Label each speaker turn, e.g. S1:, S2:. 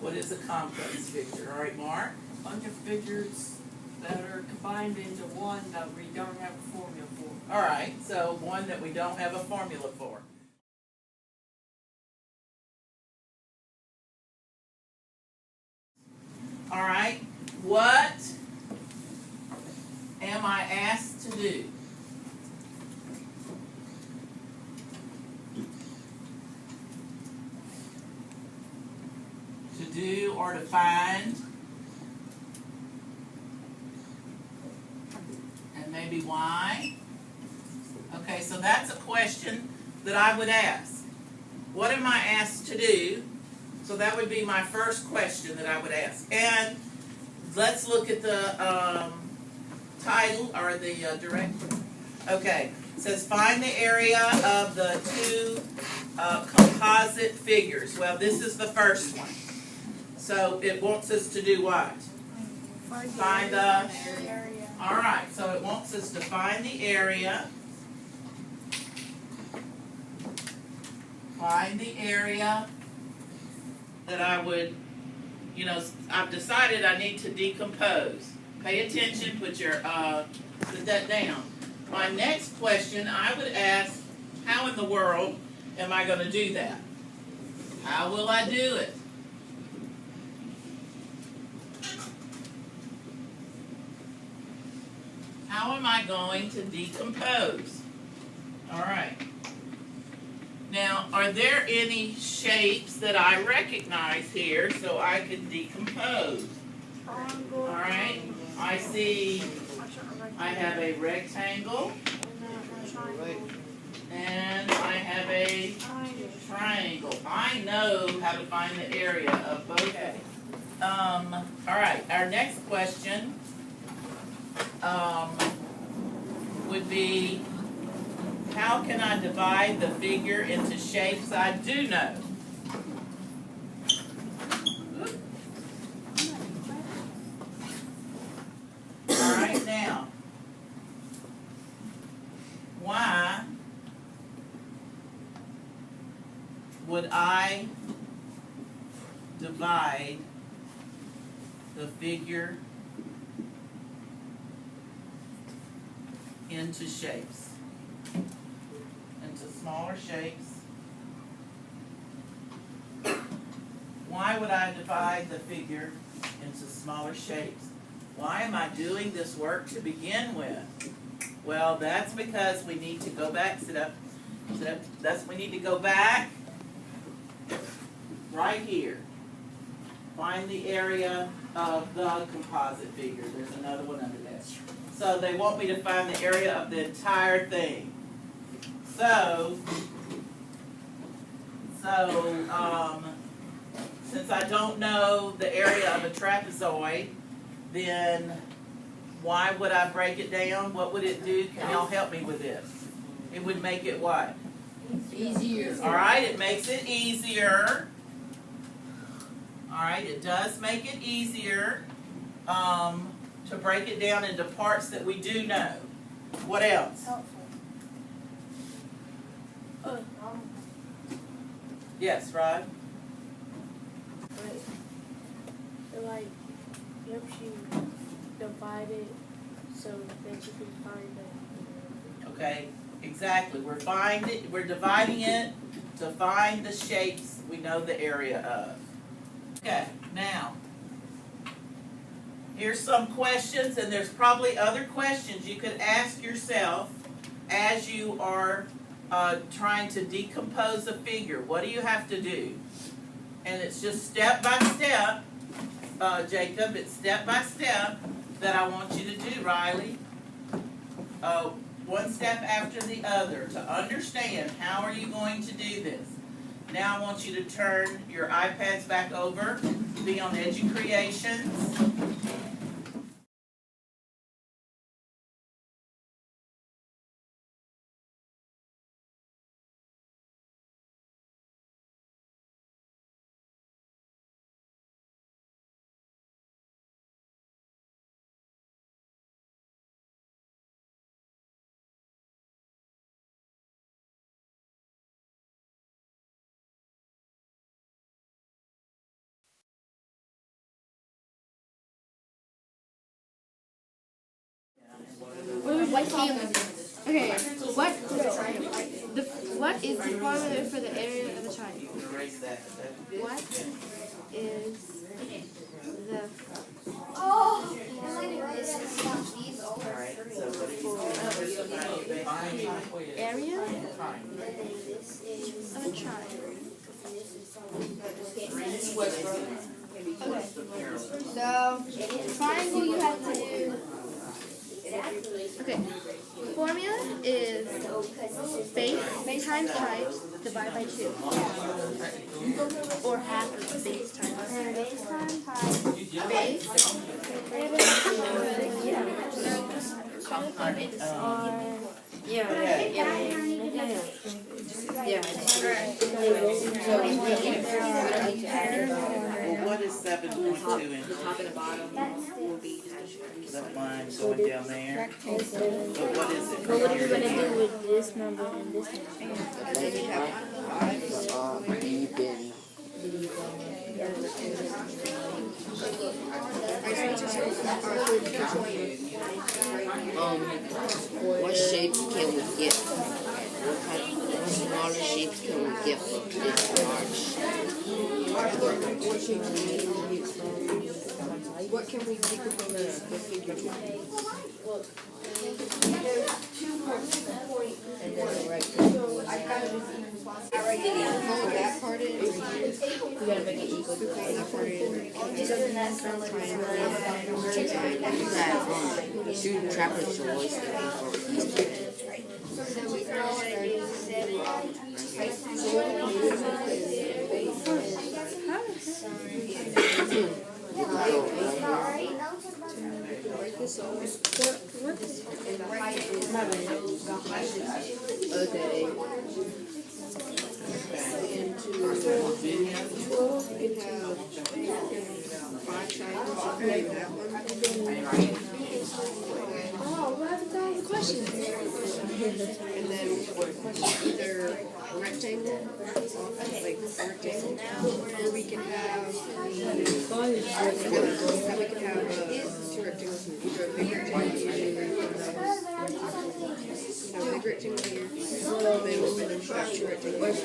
S1: What is a complex figure? All right, Mark?
S2: Bunch of figures that are combined into one that we don't have a formula for.
S1: All right, so one that we don't have a formula for. All right, what am I asked to do? To do or to find, and maybe why. Okay, so that's a question that I would ask. What am I asked to do? So that would be my first question that I would ask. And let's look at the title or the directive. Okay, it says find the area of the two composite figures. Well, this is the first one. So it wants us to do what? Find the area. All right, so it wants us to find the area. Find the area that I would, I've decided I need to decompose. Pay attention, put that down. My next question, I would ask, how in the world am I going to do that? How will I do it? How am I going to decompose? All right. Now, are there any shapes that I recognize here so I can decompose? All right. I see I have a rectangle and I have a triangle. I know how to find the area of both. All right. Our next question would be, how can I divide the figure into shapes I do know? All right, now, why would I divide the figure into shapes? Into smaller shapes. Why would I divide the figure into smaller shapes? Why am I doing this work to begin with? Well, that's because we need to go back, sit up. We need to go back right here. Find the area of the composite figure. There's another one under that. So they want me to find the area of the entire thing. So, since I don't know the area of a trapezoid, then why would I break it down? What would it do? Can y'all help me with this? It would make it what?
S2: Easier.
S1: All right, it makes it easier. All right, it does make it easier to break it down into parts that we do know. What else? Yes, Rod?
S3: Like, helps you divide it so that you can find it.
S1: Okay, exactly. We're dividing it to find the shapes we know the area of. Okay, now, here's some questions, and there's probably other questions you could ask yourself as you are trying to decompose a figure. What do you have to do? And it's just step by step, Jacob, it's step by step that I want you to do, Riley. One step after the other to understand how are you going to do this. Now I want you to turn your iPads back over, be on EduCreations.
S4: Okay, what is the formula for the area of a triangle?
S1: Erase that.
S4: What is the
S1: Alright, so what do you
S4: area of a triangle? So, triangle you have to do. Okay, formula is base times height divided by 2. Or half of the base times height. Base
S1: Well, what is 7.2 in
S5: The top and the bottom will be
S1: that line going down there? But what is it
S3: But
S1: from
S3: what are
S1: here
S3: you
S1: to
S3: gonna
S1: here?
S3: do with this number and this number?
S5: What shapes can we get? What smaller shapes can we get from this large? What can we take from the figure? Hold that part in. We gotta make it equal to that part in. Shoot trappers to voice Okay.
S4: Oh, what happened to all the questions?
S5: And then either rectangle, like rectangle, or we can have two rectangles, either a big rectangle here, big rectangle here, and then we'll have two rectangles.